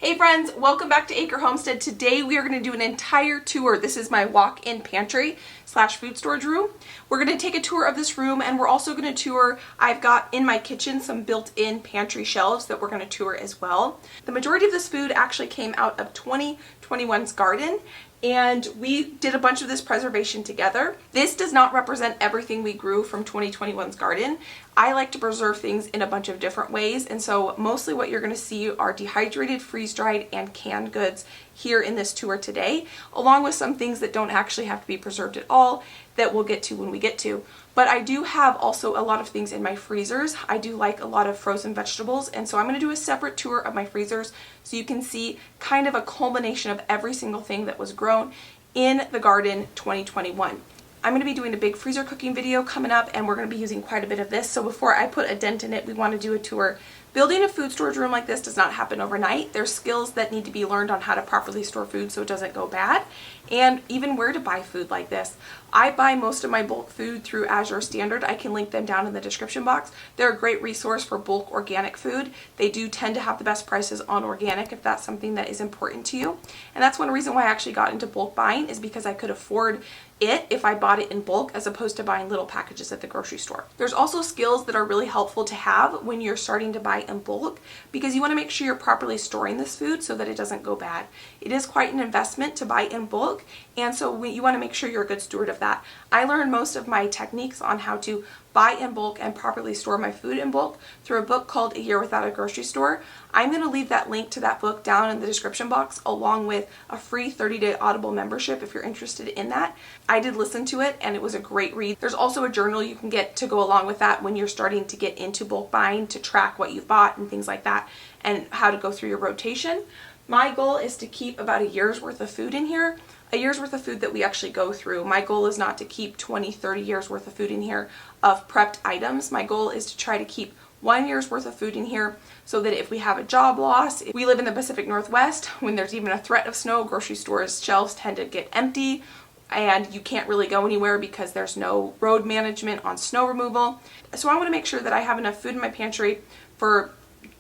Hey friends, welcome back to Acre Homestead. Today we are going to do an entire tour. This is my walk-in pantry slash food storage room. We're going to take a tour of this room, and we're also going to tour, I've got in my kitchen some built-in pantry shelves that we're going to tour as well. The majority of this food actually came out of 2021's garden, and we did a bunch of this preservation together. This does not represent everything we grew from 2021's garden. I like to preserve things in a bunch of different ways, and so mostly what you're going to see are dehydrated, freeze-dried, and canned goods here in this tour today, along with some things that don't actually have to be preserved at all that we'll get to when we get to. But I do have also a lot of things in my freezers. I do like a lot of frozen vegetables, and so I'm going to do a separate tour of my freezers so you can see kind of a culmination of every single thing that was grown in the garden 2021. I'm going to be doing a big freezer cooking video coming up, and we're going to be using quite a bit of this. So before I put a dent in it, we want to do a tour. Building a food storage room like this does not happen overnight. There's skills that need to be learned on how to properly store food so it doesn't go bad, and even where to buy food like this. I buy most of my bulk food through Azure Standard. I can link them down in the description box. They're a great resource for bulk organic food. They do tend to have the best prices on organic if that's something that is important to you. And that's one reason why I actually got into bulk buying, is because I could afford it if I bought it in bulk as opposed to buying little packages at the grocery store. There's also skills that are really helpful to have when you're starting to buy in bulk, because you want to make sure you're properly storing this food so that it doesn't go bad. It is quite an investment to buy in bulk, and so you want to make sure you're a good steward of that. I learned most of my techniques on how to buy in bulk and properly store my food in bulk through a book called A Year Without a Grocery Store. I'm going to leave that link to that book down in the description box, along with a free 30-day Audible membership if you're interested in that. I did listen to it, and it was a great read. There's also a journal you can get to go along with that when you're starting to get into bulk buying, to track what you've bought and things like that, and how to go through your rotation. My goal is to keep about a year's worth of food in here. A year's worth of food that we actually go through. My goal is not to keep 20, 30 years worth of food in here of prepped items. My goal is to try to keep 1 year's worth of food in here so that if we have a job loss, we live in the Pacific Northwest, when there's even a threat of snow, grocery stores' shelves tend to get empty and you can't really go anywhere because there's no road management on snow removal. So I want to make sure that I have enough food in my pantry for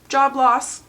job loss,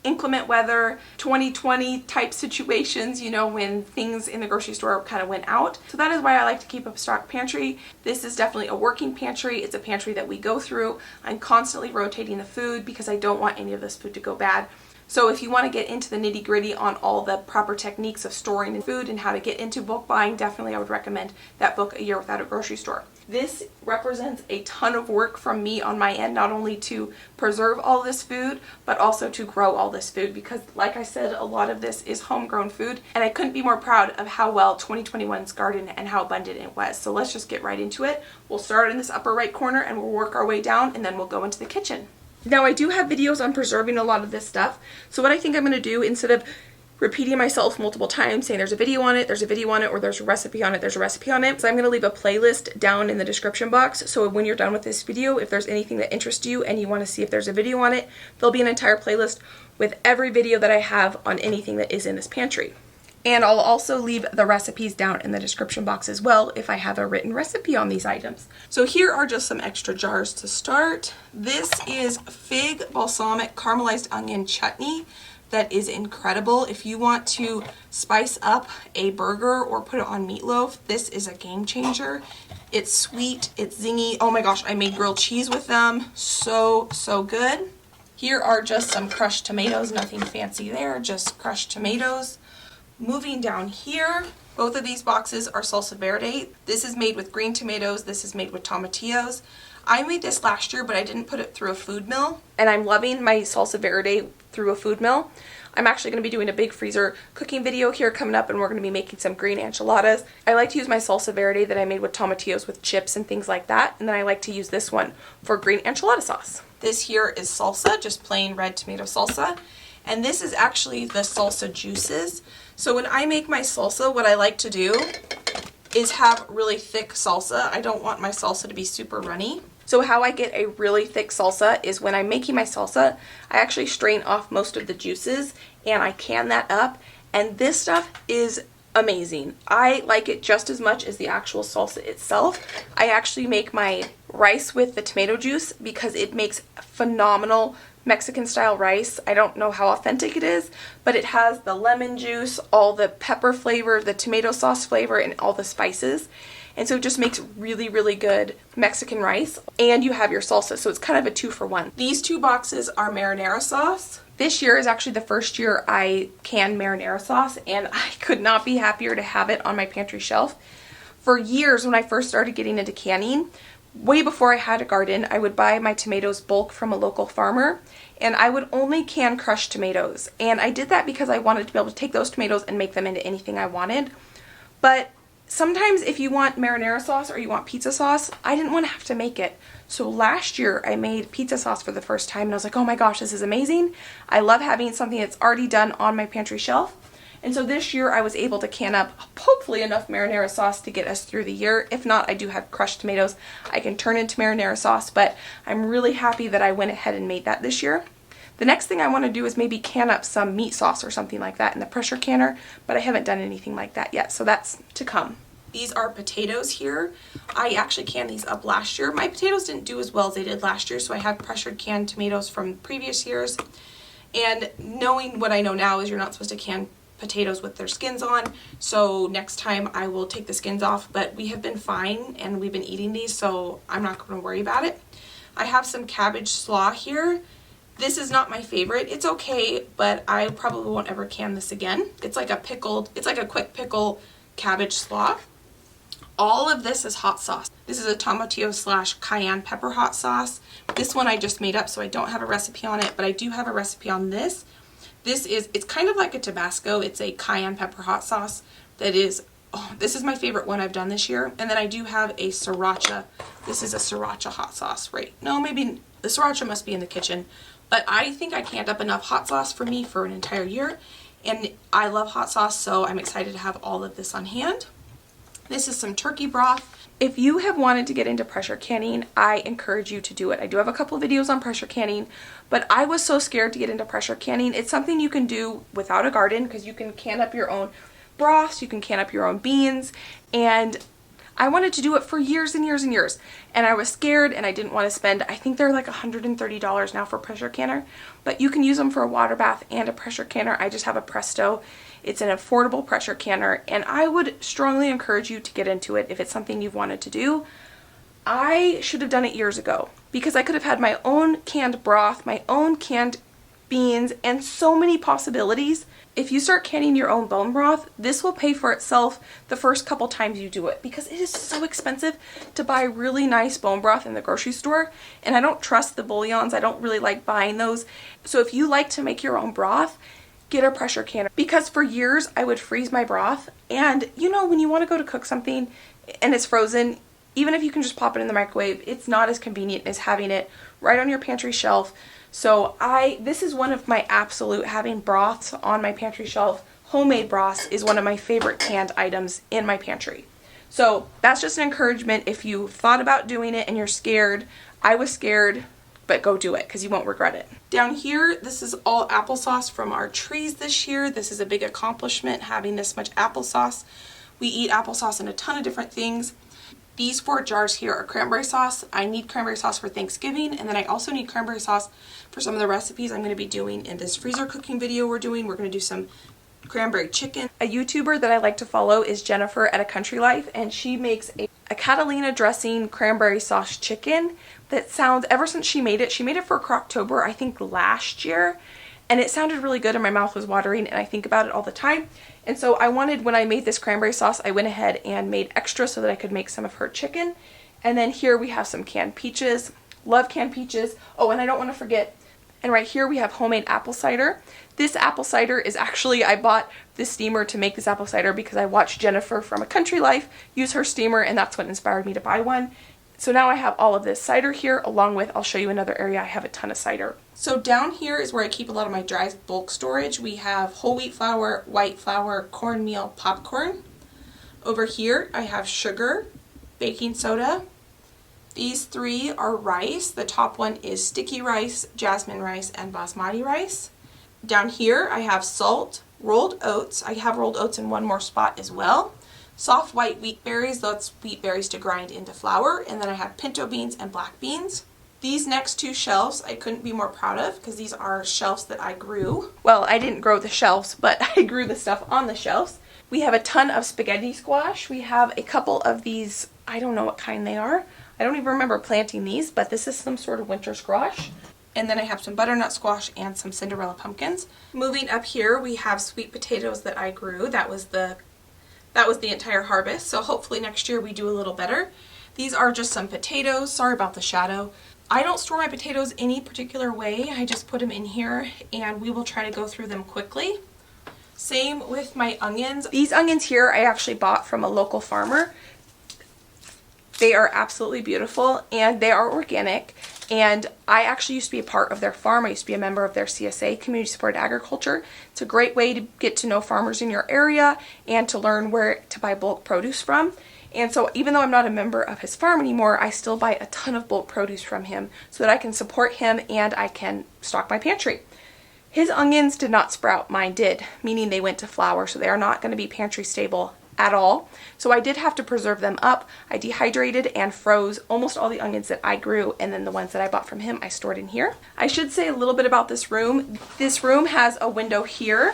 inclement weather, 2020 type situations, you know, when things in the grocery store kind of went out. So that is why I like to keep a stock pantry. This is definitely a working pantry. It's a pantry that we go through. I'm constantly rotating the food because I don't want any of this food to go bad. So if you want to get into the nitty-gritty on all the proper techniques of storing food and how to get into bulk buying, definitely I would recommend that book, A Year Without a Grocery Store. This represents a ton of work from me on my end, not only to preserve all this food, but also to grow all this food, because like I said, a lot of this is homegrown food, and I couldn't be more proud of how well 2021's garden and how abundant it was. So let's just get right into it. We'll start in this upper right corner and we'll work our way down, and then we'll go into the kitchen. Now, I do have videos on preserving a lot of this stuff, so what I think I'm going to do, instead of repeating myself multiple times saying there's a video on it, there's a video on it, or there's a recipe on it, there's a recipe on it, so I'm going to leave a playlist down in the description box, so when you're done with this video, if there's anything that interests you and you want to see if there's a video on it, there'll be an entire playlist with every video that I have on anything that is in this pantry. And I'll also leave the recipes down in the description box as well if I have a written recipe on these items. So here are just some extra jars to start. This is fig balsamic caramelized onion chutney that is incredible. If you want to spice up a burger or put it on meatloaf, this is a game changer. It's sweet, it's zingy. Oh my gosh, I made grilled cheese with them. So good. Here are just some crushed tomatoes, nothing fancy there, just crushed tomatoes. Moving down here, both of these boxes are salsa verde. This is made with green tomatoes, this is made with tomatillos. I made this last year, but I didn't put it through a food mill, and I'm loving my salsa verde through a food mill. I'm actually going to be doing a big freezer cooking video here coming up, and we're going to be making some green enchiladas. I like to use my salsa verde that I made with tomatillos with chips and things like that, and then I like to use this one for green enchilada sauce. This here is salsa, just plain red tomato salsa, and this is actually the salsa juices. So when I make my salsa, what I like to do is have really thick salsa. I don't want my salsa to be super runny. So how I get a really thick salsa is when I'm making my salsa, I actually strain off most of the juices and I can that up. And this stuff is amazing. I like it just as much as the actual salsa itself. I actually make my rice with the tomato juice because it makes phenomenal Mexican style rice. I don't know how authentic it is, but it has the lemon juice, all the pepper flavor, the tomato sauce flavor, and all the spices. And so it just makes really, really good Mexican rice. And you have your salsa, so it's kind of a 2-for-1. These 2 boxes are marinara sauce. This year is actually the first year I canned marinara sauce, and I could not be happier to have it on my pantry shelf. For years, when I first started getting into canning, way before I had a garden, I would buy my tomatoes bulk from a local farmer, and I would only can crushed tomatoes. And I did that because I wanted to be able to take those tomatoes and make them into anything I wanted. But sometimes if you want marinara sauce or you want pizza sauce, I didn't want to have to make it. So last year I made pizza sauce for the first time, and I was like, oh my gosh, this is amazing. I love having something that's already done on my pantry shelf. And so this year I was able to can up hopefully enough marinara sauce to get us through the year. If not, I do have crushed tomatoes I can turn into marinara sauce, but I'm really happy that I went ahead and made that this year. The next thing I want to do is maybe can up some meat sauce or something like that in the pressure canner, but I haven't done anything like that yet, so that's to come. These are potatoes here. I actually canned these up last year. My potatoes didn't do as well as they did last year, so I had pressured canned tomatoes from previous years. And knowing what I know now is you're not supposed to can potatoes with their skins on, so next time I will take the skins off, but we have been fine and we've been eating these, so I'm not going to worry about it. I have some cabbage slaw here. This is not my favorite. It's okay, but I probably won't ever can this again. It's like a quick pickle cabbage slaw. All of this is hot sauce. This is a tomatillo / cayenne pepper hot sauce. This one I just made up, so I don't have a recipe on it, but I do have a recipe on this. It's kind of like a Tabasco. It's a cayenne pepper hot sauce that is, this is my favorite one I've done this year. And then I do have a sriracha. This is a sriracha hot sauce, right? No, maybe the sriracha must be in the kitchen, but I think I canned up enough hot sauce for me for an entire year. And I love hot sauce, so I'm excited to have all of this on hand. This is some turkey broth. If you have wanted to get into pressure canning, I encourage you to do it. I do have a couple of videos on pressure canning, but I was so scared to get into pressure canning. It's something you can do without a garden because you can can up your own broths, you can can up your own beans, and I wanted to do it for years and years and years, and I was scared and I didn't want to spend, I think they're like $130 now for a pressure canner, but you can use them for a water bath and a pressure canner. I just have a Presto. It's an affordable pressure canner, and I would strongly encourage you to get into it if it's something you've wanted to do. I should have done it years ago because I could have had my own canned broth, my own canned beans, and so many possibilities. If you start canning your own bone broth, this will pay for itself the first couple times you do it because it is so expensive to buy really nice bone broth in the grocery store, and I don't trust the bouillons. I don't really like buying those. So if you like to make your own broth, get a pressure canner, because for years I would freeze my broth, and you know, when you want to go to cook something and it's frozen, even if you can just pop it in the microwave, it's not as convenient as having it right on your pantry shelf. So this is one of my absolute, having broths on my pantry shelf, homemade broths is one of my favorite canned items in my pantry. So that's just an encouragement. If you thought about doing it and you're scared, I was scared, but go do it because you won't regret it. Down here, this is all applesauce from our trees this year. This is a big accomplishment, having this much applesauce. We eat applesauce in a ton of different things. These 4 jars here are cranberry sauce. I need cranberry sauce for Thanksgiving, and then I also need cranberry sauce for some of the recipes I'm going to be doing in this freezer cooking video we're doing. We're going to do some cranberry chicken. A YouTuber that I like to follow is Jennifer at A Country Life, and she makes a Catalina dressing cranberry sauce chicken that sounds, ever since she made it for Croctober, I think last year, and it sounded really good and my mouth was watering, and I think about it all the time. And so I wanted, when I made this cranberry sauce, I went ahead and made extra so that I could make some of her chicken. And then here we have some canned peaches. Love canned peaches. Oh, and I don't want to forget, and right here we have homemade apple cider. This apple cider is actually, I bought this steamer to make this apple cider because I watched Jennifer from A Country Life use her steamer, and that's what inspired me to buy one. So now I have all of this cider here, along with, I'll show you another area I have a ton of cider. So down here is where I keep a lot of my dry bulk storage. We have whole wheat flour, white flour, cornmeal, popcorn. Over here I have sugar, baking soda. These 3 are rice. The top one is sticky rice, jasmine rice, and basmati rice. Down here I have salt, rolled oats. I have rolled oats in one more spot as well. Soft white wheat berries, that's wheat berries to grind into flour, and then I have pinto beans and black beans. These next two shelves I couldn't be more proud of because these are shelves that I grew. Well, I didn't grow the shelves, but I grew the stuff on the shelves. We have a ton of spaghetti squash. We have a couple of these, I don't know what kind they are. I don't even remember planting these, but this is some sort of winter squash. And then I have some butternut squash and some Cinderella pumpkins. Moving up here, we have sweet potatoes that I grew. That was the entire harvest, so hopefully next year we do a little better. These are just some potatoes. Sorry about the shadow. I don't store my potatoes any particular way. I just put them in here and we will try to go through them quickly. Same with my onions. These onions here I actually bought from a local farmer. They are absolutely beautiful and they are organic, and I actually used to be a part of their farm. I used to be a member of their CSA, Community Supported Agriculture. It's a great way to get to know farmers in your area and to learn where to buy bulk produce from. And so even though I'm not a member of his farm anymore, I still buy a ton of bulk produce from him so that I can support him and I can stock my pantry. His onions did not sprout, mine did, meaning they went to flower, so they are not going to be pantry stable at all. So I did have to preserve them up. I dehydrated and froze almost all the onions that I grew, and then the ones that I bought from him I stored in here. I should say a little bit about this room. This room has a window here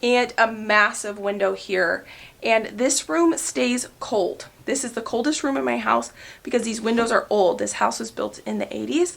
and a massive window here. And this room stays cold. This is the coldest room in my house because these windows are old. This house was built in the 80s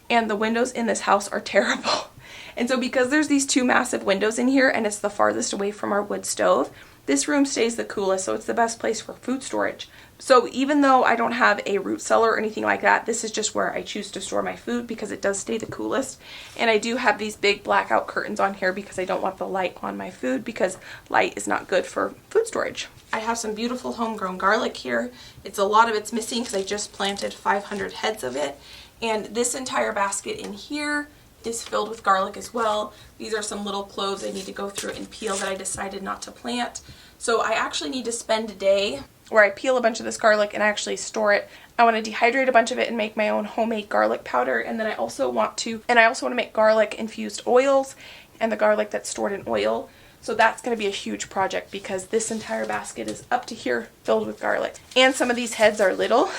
and the windows in this house are terrible. And so because there's these two massive windows in here and it's the farthest away from our wood stove, this room stays the coolest, so it's the best place for food storage. So even though I don't have a root cellar or anything like that, this is just where I choose to store my food because it does stay the coolest. And I do have these big blackout curtains on here because I don't want the light on my food because light is not good for food storage. I have some beautiful homegrown garlic here. A lot of it's missing because I just planted 500 heads of it. And this entire basket in here is filled with garlic as well. These are some little cloves I need to go through and peel that I decided not to plant. So I actually need to spend a day where I peel a bunch of this garlic and actually store it. I want to dehydrate a bunch of it and make my own homemade garlic powder, and then I also want to make garlic infused oils and the garlic that's stored in oil. So that's going to be a huge project because this entire basket is up to here filled with garlic. And some of these heads are little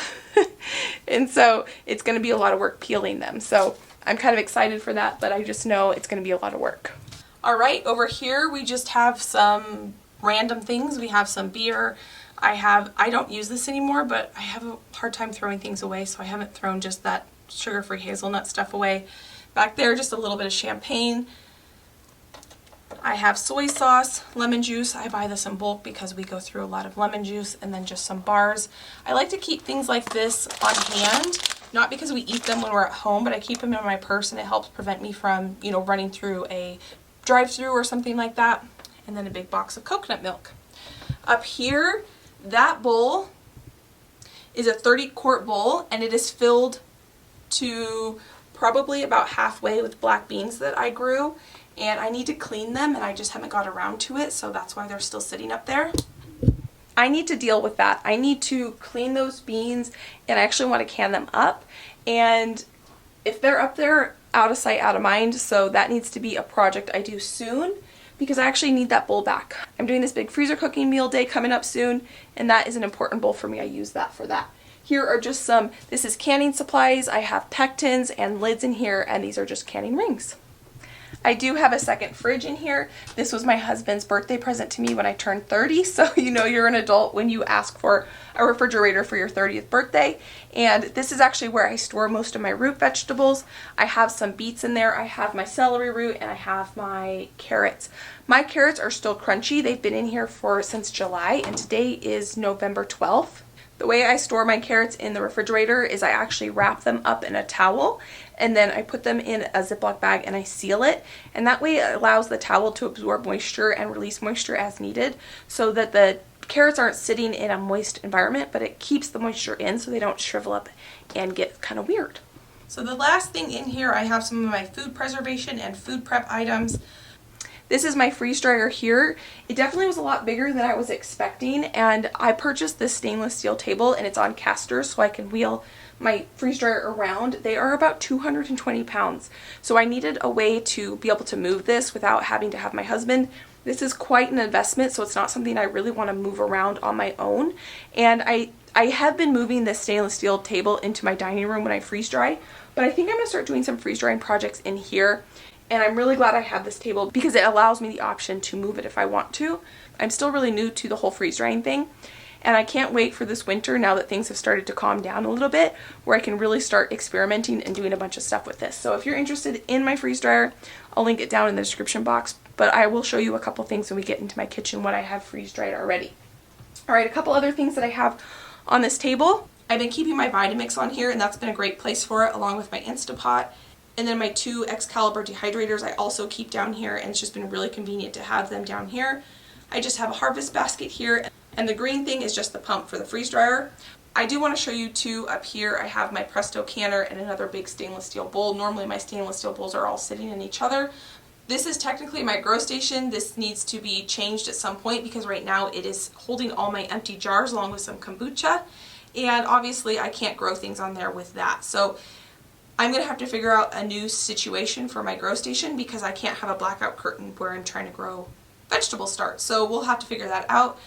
and so it's going to be a lot of work peeling them. So I'm kind of excited for that, but I just know it's going to be a lot of work. Alright, over here we just have some random things. We have some beer. I don't use this anymore, but I have a hard time throwing things away, so I haven't thrown just that sugar-free hazelnut stuff away. Back there, just a little bit of champagne. I have soy sauce, lemon juice. I buy this in bulk because we go through a lot of lemon juice, and then just some bars. I like to keep things like this on hand, not because we eat them when we're at home, but I keep them in my purse and it helps prevent me from, running through a drive-through or something like that. And then a big box of coconut milk. Up here, that bowl is a 30-quart bowl, and it is filled to probably about halfway with black beans that I grew, and I need to clean them and I just haven't got around to it, so that's why they're still sitting up there. I need to deal with that. I need to clean those beans, and I actually want to can them up, and if they're up there, out of sight, out of mind, so that needs to be a project I do soon because I actually need that bowl back. I'm doing this big freezer cooking meal day coming up soon, and that is an important bowl for me. I use that for that. Here are just this is canning supplies. I have pectins and lids in here, and these are just canning rings. I do have a second fridge in here. This was my husband's birthday present to me when I turned 30, so you know you're an adult when you ask for a refrigerator for your 30th birthday. And this is actually where I store most of my root vegetables. I have some beets in there, I have my celery root, and I have my carrots. My carrots are still crunchy. They've been in here since July, and today is November 12th. The way I store my carrots in the refrigerator is I actually wrap them up in a towel, and then I put them in a Ziploc bag and I seal it, and that way it allows the towel to absorb moisture and release moisture as needed so that the carrots aren't sitting in a moist environment, but it keeps the moisture in so they don't shrivel up and get kind of weird. So the last thing in here, I have some of my food preservation and food prep items. This is my freeze dryer here. It definitely was a lot bigger than I was expecting, and I purchased this stainless steel table, and it's on casters so I can wheel my freeze dryer around. They are about 220 pounds, so I needed a way to be able to move this without having to have my husband. This is quite an investment, so it's not something I really want to move around on my own, and I I have been moving this stainless steel table into my dining room when I freeze dry, but I think I'm going to start doing some freeze drying projects in here. And I'm really glad I have this table because it allows me the option to move it if I want to. I'm still really new to the whole freeze drying thing. And I can't wait for this winter, now that things have started to calm down a little bit, where I can really start experimenting and doing a bunch of stuff with this. So if you're interested in my freeze dryer, I'll link it down in the description box. But I will show you a couple things when we get into my kitchen, what I have freeze dried already. Alright, a couple other things that I have on this table. I've been keeping my Vitamix on here, and that's been a great place for it, along with my Instapot. And then my 2 Excalibur dehydrators I also keep down here, and it's just been really convenient to have them down here. I just have a harvest basket here, and the green thing is just the pump for the freeze dryer. I do want to show you too, up here I have my Presto canner and another big stainless steel bowl. Normally my stainless steel bowls are all sitting in each other. This is technically my grow station. This needs to be changed at some point because right now it is holding all my empty jars along with some kombucha, and obviously I can't grow things on there with that. So I'm going to have to figure out a new situation for my grow station because I can't have a blackout curtain where I'm trying to grow vegetable starts. So we'll have to figure that out.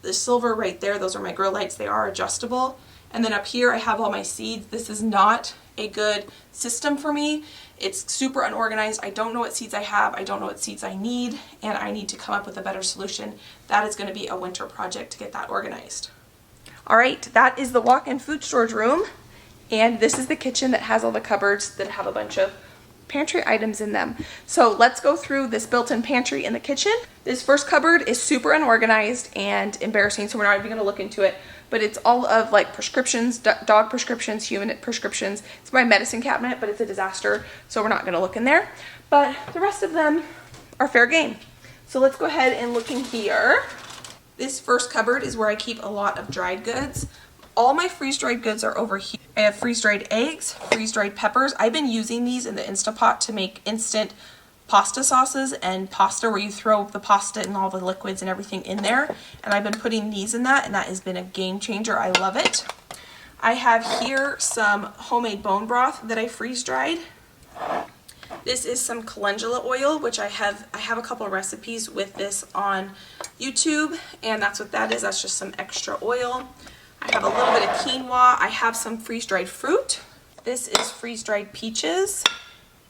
The silver right there, those are my grow lights. They are adjustable. And then up here I have all my seeds. This is not a good system for me. It's super unorganized. I don't know what seeds I have. I don't know what seeds I need, and I need to come up with a better solution. That is going to be a winter project to get that organized. All right, that is the walk-in food storage room. And this is the kitchen that has all the cupboards that have a bunch of pantry items in them. So let's go through this built-in pantry in the kitchen. This first cupboard is super unorganized and embarrassing, so we're not even going to look into it. But it's all of like prescriptions, dog prescriptions, human prescriptions. It's my medicine cabinet, but it's a disaster, so we're not going to look in there. But the rest of them are fair game. So let's go ahead and look in here. This first cupboard is where I keep a lot of dried goods. All my freeze-dried goods are over here. I have freeze-dried eggs, freeze-dried peppers. I've been using these in the Instapot to make instant pasta sauces and pasta, where you throw the pasta and all the liquids and everything in there. And I've been putting these in that, and that has been a game changer. I love it. I have here some homemade bone broth that I freeze-dried. This is some calendula oil, which I have a couple of recipes with this on YouTube, and that's what that is. That's just some extra oil. I have a little bit of quinoa. I have some freeze-dried fruit. This is freeze-dried peaches.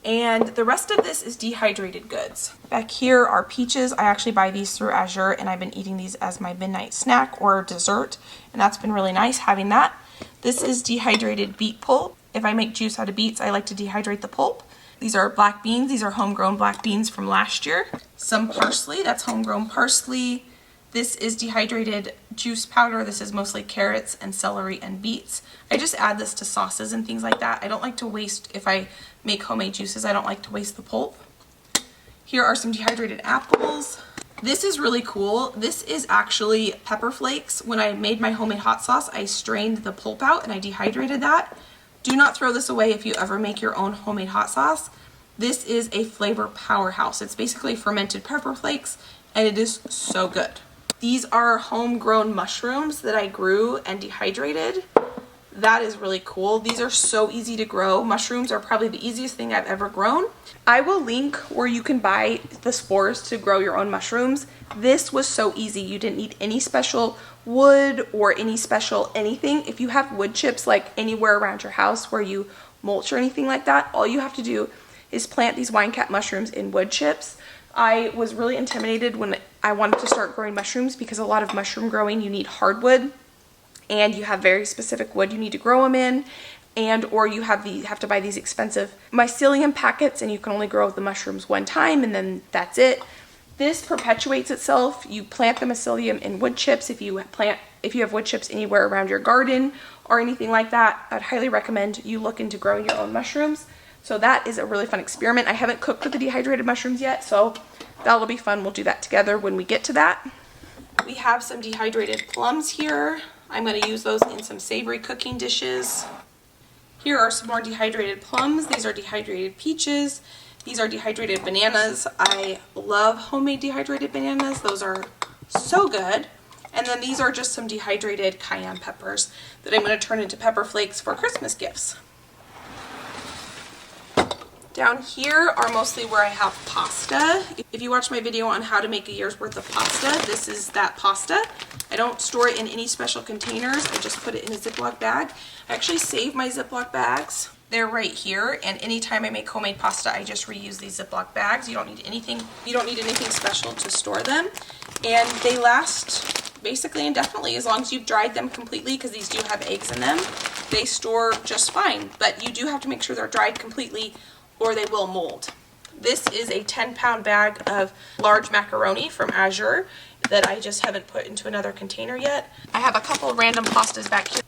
And the rest of this is dehydrated goods. Back here are peaches. I actually buy these through Azure, and I've been eating these as my midnight snack or dessert, and that's been really nice having that. This is dehydrated beet pulp. If I make juice out of beets, I like to dehydrate the pulp. These are black beans. These are homegrown black beans from last year. Some parsley. That's homegrown parsley. This is dehydrated juice powder. This is mostly carrots and celery and beets. I just add this to sauces and things like that. I don't like to waste, if I make homemade juices, I don't like to waste the pulp. Here are some dehydrated apples. This is really cool. This is actually pepper flakes. When I made my homemade hot sauce, I strained the pulp out and I dehydrated that. Do not throw this away if you ever make your own homemade hot sauce. This is a flavor powerhouse. It's basically fermented pepper flakes, and it is so good. These are homegrown mushrooms that I grew and dehydrated. That is really cool. These are so easy to grow. Mushrooms are probably the easiest thing I've ever grown. I will link where you can buy the spores to grow your own mushrooms. This was so easy. You didn't need any special wood or any special anything. If you have wood chips like anywhere around your house where you mulch or anything like that, all you have to do is plant these wine cap mushrooms in wood chips. I was really intimidated when I wanted to start growing mushrooms because a lot of mushroom growing, you need hardwood, and you have very specific wood you need to grow them in, and or you have to buy these expensive mycelium packets, and you can only grow the mushrooms one time and then that's it. This perpetuates itself. You plant the mycelium in wood chips. If you have wood chips anywhere around your garden or anything like that, I'd highly recommend you look into growing your own mushrooms. So that is a really fun experiment. I haven't cooked with the dehydrated mushrooms yet, so that'll be fun. We'll do that together when we get to that. We have some dehydrated plums here. I'm going to use those in some savory cooking dishes. Here are some more dehydrated plums. These are dehydrated peaches. These are dehydrated bananas. I love homemade dehydrated bananas. Those are so good. And then these are just some dehydrated cayenne peppers that I'm going to turn into pepper flakes for Christmas gifts. Down here are mostly where I have pasta. If you watch my video on how to make a year's worth of pasta, this is that pasta. I don't store it in any special containers. I just put it in a Ziploc bag. I actually save my Ziploc bags. They're right here, and anytime I make homemade pasta, I just reuse these Ziploc bags. You don't need anything special to store them. And they last basically indefinitely as long as you've dried them completely, because these do have eggs in them. They store just fine, but you do have to make sure they're dried completely or they will mold. This is a 10-pound bag of large macaroni from Azure that I just haven't put into another container yet. I have a couple random pastas back here.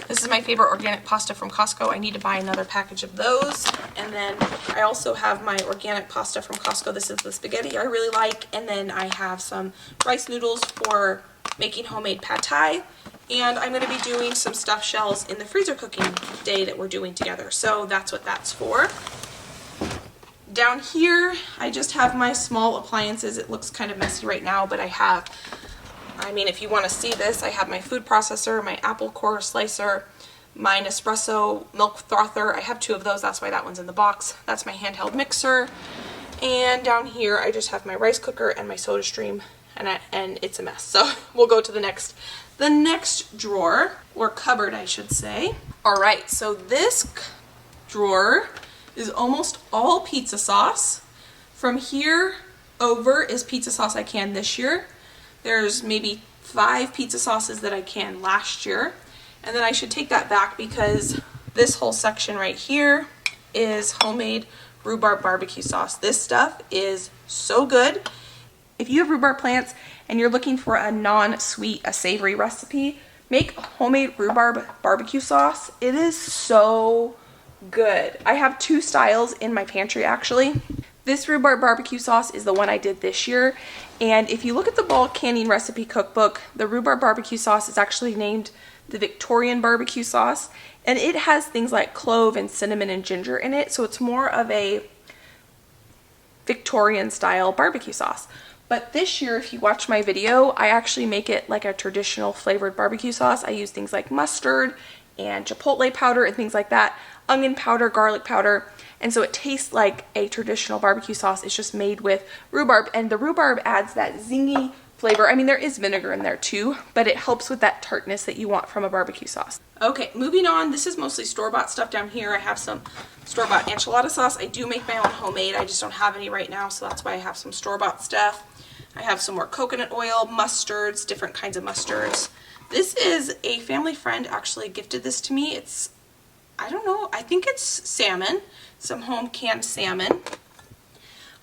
This is my favorite organic pasta from Costco. I need to buy another package of those. And then I also have my organic pasta from Costco. This is the spaghetti I really like. And then I have some rice noodles for making homemade pad thai. And I'm going to be doing some stuffed shells in the freezer cooking day that we're doing together. So that's what that's for. Down here, I just have my small appliances. It looks kind of messy right now, but if you want to see this, I have my food processor, my apple core slicer, my Nespresso milk frother. I have 2 of those, that's why that one's in the box. That's my handheld mixer. And down here, I just have my rice cooker and my soda stream, and it's a mess. So we'll go to the next drawer, or cupboard, I should say. All right, so this drawer is almost all pizza sauce. From here over is pizza sauce I canned this year. There's maybe 5 pizza sauces that I canned last year. And then I should take that back because this whole section right here is homemade rhubarb barbecue sauce. This stuff is so good. If you have rhubarb plants and you're looking for a non-sweet, a savory recipe, make homemade rhubarb barbecue sauce. It is so good. I have 2 styles in my pantry actually. This rhubarb barbecue sauce is the one I did this year, and if you look at the bulk canning recipe cookbook, the rhubarb barbecue sauce is actually named the Victorian barbecue sauce, and it has things like clove and cinnamon and ginger in it, so it's more of a Victorian style barbecue sauce. But this year, if you watch my video, I actually make it like a traditional flavored barbecue sauce. I use things like mustard and chipotle powder and things like that, onion powder, garlic powder, and so it tastes like a traditional barbecue sauce. It's just made with rhubarb, and the rhubarb adds that zingy flavor. I mean, there is vinegar in there too, but it helps with that tartness that you want from a barbecue sauce. Okay, moving on. This is mostly store-bought stuff down here. I have some store-bought enchilada sauce. I do make my own homemade. I just don't have any right now, so that's why I have some store-bought stuff. I have some more coconut oil, mustards, different kinds of mustards. This is a family friend actually gifted this to me. It's, I don't know, I think it's salmon, some home canned salmon.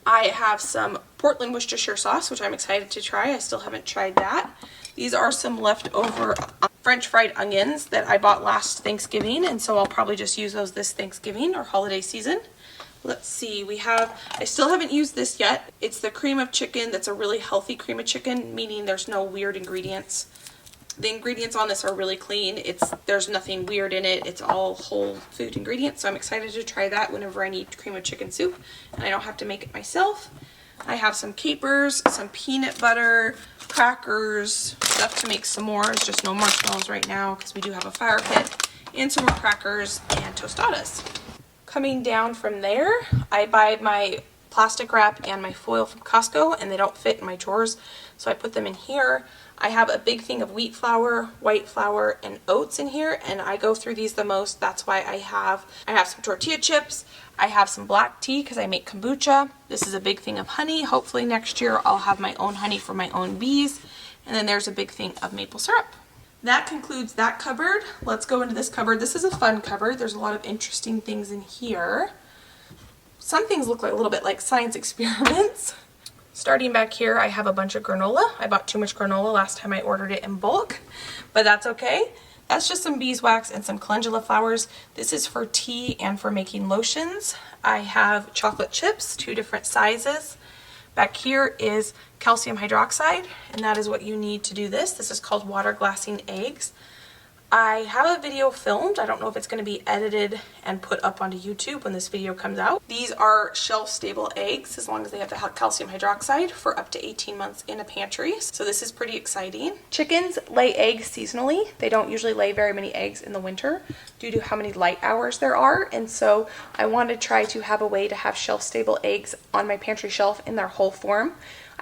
I have some Portland Worcestershire sauce, which I'm excited to try. I still haven't tried that. These are some leftover French fried onions that I bought last Thanksgiving, and so I'll probably just use those this Thanksgiving or holiday season. Let's see, I still haven't used this yet. It's the cream of chicken. That's a really healthy cream of chicken, meaning there's no weird ingredients. The ingredients on this are really clean. There's nothing weird in it. It's all whole food ingredients, so I'm excited to try that whenever I need cream of chicken soup and I don't have to make it myself. I have some capers, some peanut butter, crackers, stuff to make s'mores, just no marshmallows right now because we do have a fire pit, and some more crackers and tostadas. Coming down from there, I buy my plastic wrap and my foil from Costco, and they don't fit in my drawers, so I put them in here. I have a big thing of wheat flour, white flour, and oats in here, and I go through these the most. That's why I have some tortilla chips. I have some black tea because I make kombucha. This is a big thing of honey. Hopefully next year I'll have my own honey for my own bees. And then there's a big thing of maple syrup. That concludes that cupboard. Let's go into this cupboard. This is a fun cupboard. There's a lot of interesting things in here. Some things look like a little bit like science experiments. Starting back here, I have a bunch of granola. I bought too much granola last time I ordered it in bulk, but that's okay. That's just some beeswax and some calendula flowers. This is for tea and for making lotions. I have chocolate chips, 2 different sizes. Back here is calcium hydroxide, and that is what you need to do this. This is called water glassing eggs. I have a video filmed. I don't know if it's going to be edited and put up onto YouTube when this video comes out. These are shelf-stable eggs as long as they have the calcium hydroxide for up to 18 months in a pantry. So this is pretty exciting. Chickens lay eggs seasonally. They don't usually lay very many eggs in the winter due to how many light hours there are. And so I want to try to have a way to have shelf-stable eggs on my pantry shelf in their whole form.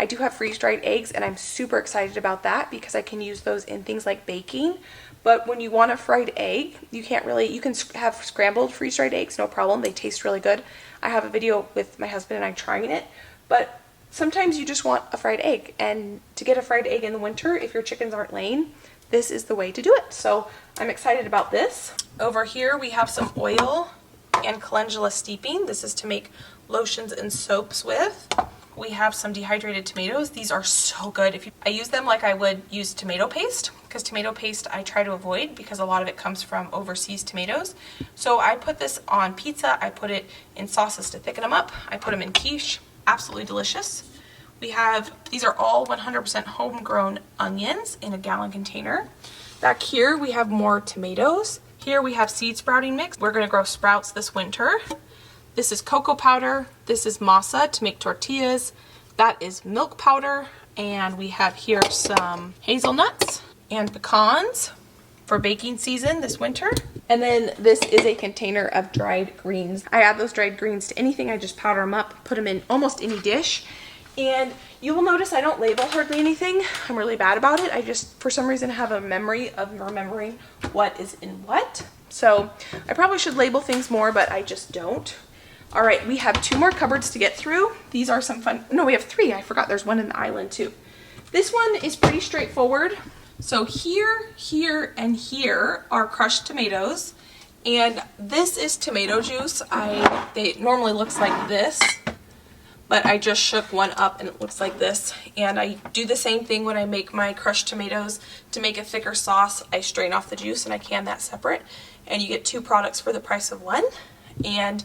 I do have freeze-dried eggs, and I'm super excited about that because I can use those in things like baking. But when you want a fried egg, you can have scrambled freeze-dried eggs, no problem. They taste really good. I have a video with my husband and I trying it, but sometimes you just want a fried egg, and to get a fried egg in the winter, if your chickens aren't laying, this is the way to do it. So I'm excited about this. Over here we have some oil and calendula steeping. This is to make lotions and soaps with. We have some dehydrated tomatoes. These are so good. I use them like I would use tomato paste, because tomato paste I try to avoid because a lot of it comes from overseas tomatoes. So I put this on pizza. I put it in sauces to thicken them up. I put them in quiche. Absolutely delicious. These are all 100% homegrown onions in a gallon container. Back here we have more tomatoes. Here we have seed sprouting mix. We're going to grow sprouts this winter. This is cocoa powder. This is masa to make tortillas. That is milk powder. And we have here some hazelnuts and pecans for baking season this winter. And then this is a container of dried greens. I add those dried greens to anything. I just powder them up, put them in almost any dish. And you will notice I don't label hardly anything. I'm really bad about it. I just, for some reason, have a memory of remembering what is in what. So I probably should label things more, but I just don't. All right, we have 2 more cupboards to get through. These are some fun. No, we have 3. I forgot there's one in the island too. This one is pretty straightforward. So here, and here are crushed tomatoes. And this is tomato juice. It normally looks like this, but I just shook one up and it looks like this. And I do the same thing when I make my crushed tomatoes. To make a thicker sauce, I strain off the juice and I can that separate. And you get 2 products for the price of 1. And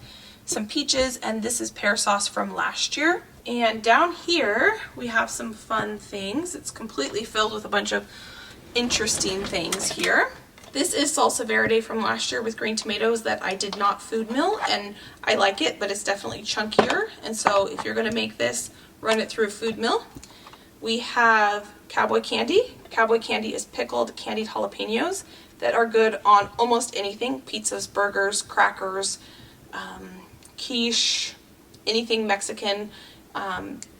some peaches, and this is pear sauce from last year. And down here, we have some fun things. It's completely filled with a bunch of interesting things here. This is salsa verde from last year with green tomatoes that I did not food mill, and I like it, but it's definitely chunkier. And so if you're gonna make this, run it through a food mill. We have cowboy candy. Cowboy candy is pickled candied jalapenos that are good on almost anything: pizzas, burgers, crackers, quiche, anything Mexican,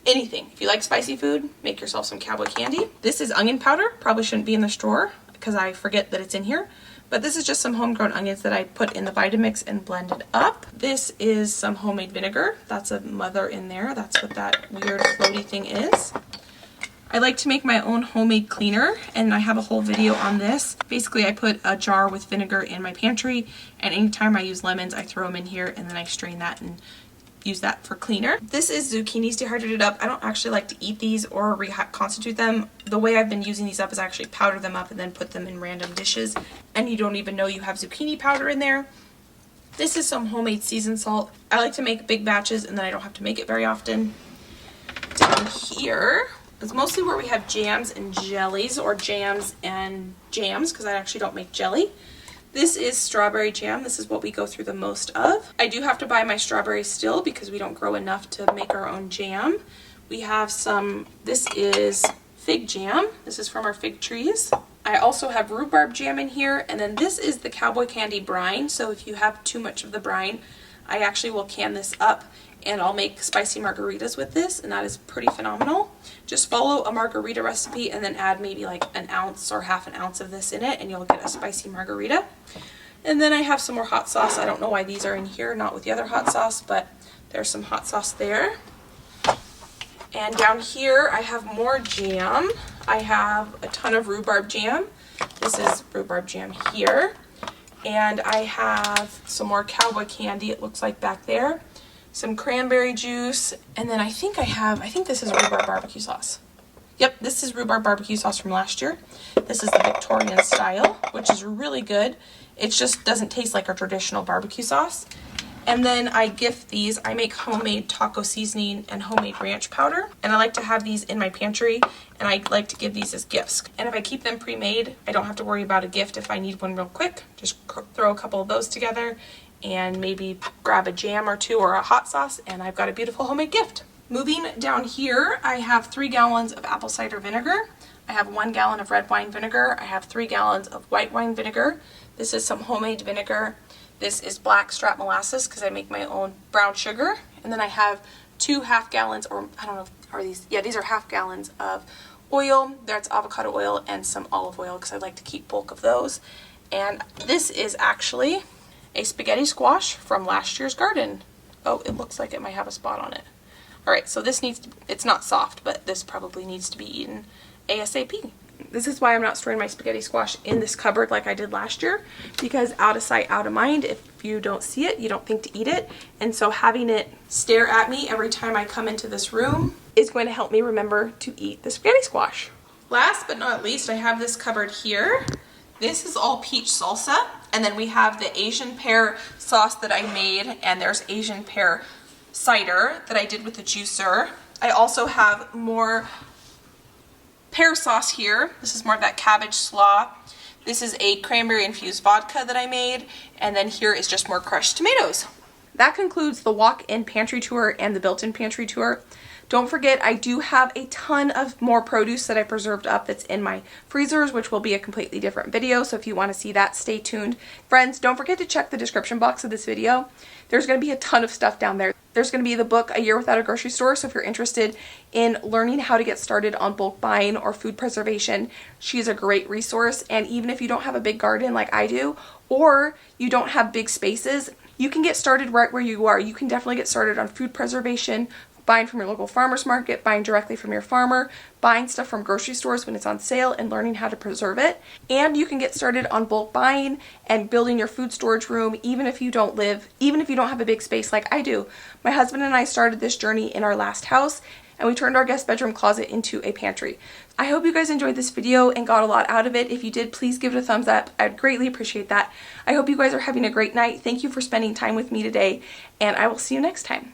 anything. If you like spicy food, make yourself some cowboy candy. This is onion powder. Probably shouldn't be in the store because I forget that it's in here. But this is just some homegrown onions that I put in the Vitamix and blended up. This is some homemade vinegar. That's a mother in there. That's what that weird floaty thing is. I like to make my own homemade cleaner, and I have a whole video on this. Basically, I put a jar with vinegar in my pantry, and anytime I use lemons, I throw them in here, and then I strain that and use that for cleaner. This is zucchinis dehydrated up. I don't actually like to eat these or reconstitute them. The way I've been using these up is actually powder them up and then put them in random dishes, and you don't even know you have zucchini powder in there. This is some homemade seasoned salt. I like to make big batches, and then I don't have to make it very often. Down here is mostly where we have jams and jellies, or jams and jams, because I actually don't make jelly. This is strawberry jam. This is what we go through the most of. I do have to buy my strawberries still because we don't grow enough to make our own jam. We have this is fig jam. This is from our fig trees. I also have rhubarb jam in here, and then this is the cowboy candy brine. So if you have too much of the brine, I actually will can this up, and I'll make spicy margaritas with this, and that is pretty phenomenal. Just follow a margarita recipe and then add maybe like an ounce or half an ounce of this in it, and you'll get a spicy margarita. And then I have some more hot sauce. I don't know why these are in here, not with the other hot sauce, but there's some hot sauce there. And down here I have more jam. I have a ton of rhubarb jam. This is rhubarb jam here. And I have some more cowboy candy, it looks like back there. Some cranberry juice, and then I think this is rhubarb barbecue sauce. Yep, this is rhubarb barbecue sauce from last year. This is the Victorian style, which is really good. It just doesn't taste like a traditional barbecue sauce. And then I gift these. I make homemade taco seasoning and homemade ranch powder, and I like to have these in my pantry, and I like to give these as gifts. And if I keep them pre-made, I don't have to worry about a gift if I need one real quick. Just throw a couple of those together and maybe grab a jam or 2 or a hot sauce, and I've got a beautiful homemade gift. Moving down here, I have 3 gallons of apple cider vinegar. I have 1 gallon of red wine vinegar. I have 3 gallons of white wine vinegar. This is some homemade vinegar. This is black strap molasses because I make my own brown sugar. And then I have 2 half gallons, or I don't know, are these, yeah, these are half gallons of oil. That's avocado oil and some olive oil because I like to keep bulk of those. And this is actually a spaghetti squash from last year's garden. Oh, it looks like it might have a spot on it. All right, so this needs to, it's not soft, but this probably needs to be eaten ASAP. This is why I'm not storing my spaghetti squash in this cupboard like I did last year, because out of sight, out of mind. If you don't see it, you don't think to eat it. And so having it stare at me every time I come into this room is going to help me remember to eat the spaghetti squash. Last but not least, I have this cupboard here. This is all peach salsa, and then we have the Asian pear sauce that I made, and there's Asian pear cider that I did with the juicer. I also have more pear sauce here. This is more of that cabbage slaw. This is a cranberry infused vodka that I made, and then here is just more crushed tomatoes. That concludes the walk-in pantry tour and the built-in pantry tour. Don't forget, I do have a ton of more produce that I preserved up that's in my freezers, which will be a completely different video. So if you want to see that, stay tuned. Friends, don't forget to check the description box of this video. There's going to be a ton of stuff down there. There's going to be the book, A Year Without a Grocery Store. So if you're interested in learning how to get started on bulk buying or food preservation, she's a great resource. And even if you don't have a big garden like I do, or you don't have big spaces, you can get started right where you are. You can definitely get started on food preservation, buying from your local farmer's market, buying directly from your farmer, buying stuff from grocery stores when it's on sale and learning how to preserve it. And you can get started on bulk buying and building your food storage room even if you don't have a big space like I do. My husband and I started this journey in our last house, and we turned our guest bedroom closet into a pantry. I hope you guys enjoyed this video and got a lot out of it. If you did, please give it a thumbs up. I'd greatly appreciate that. I hope you guys are having a great night. Thank you for spending time with me today, and I will see you next time.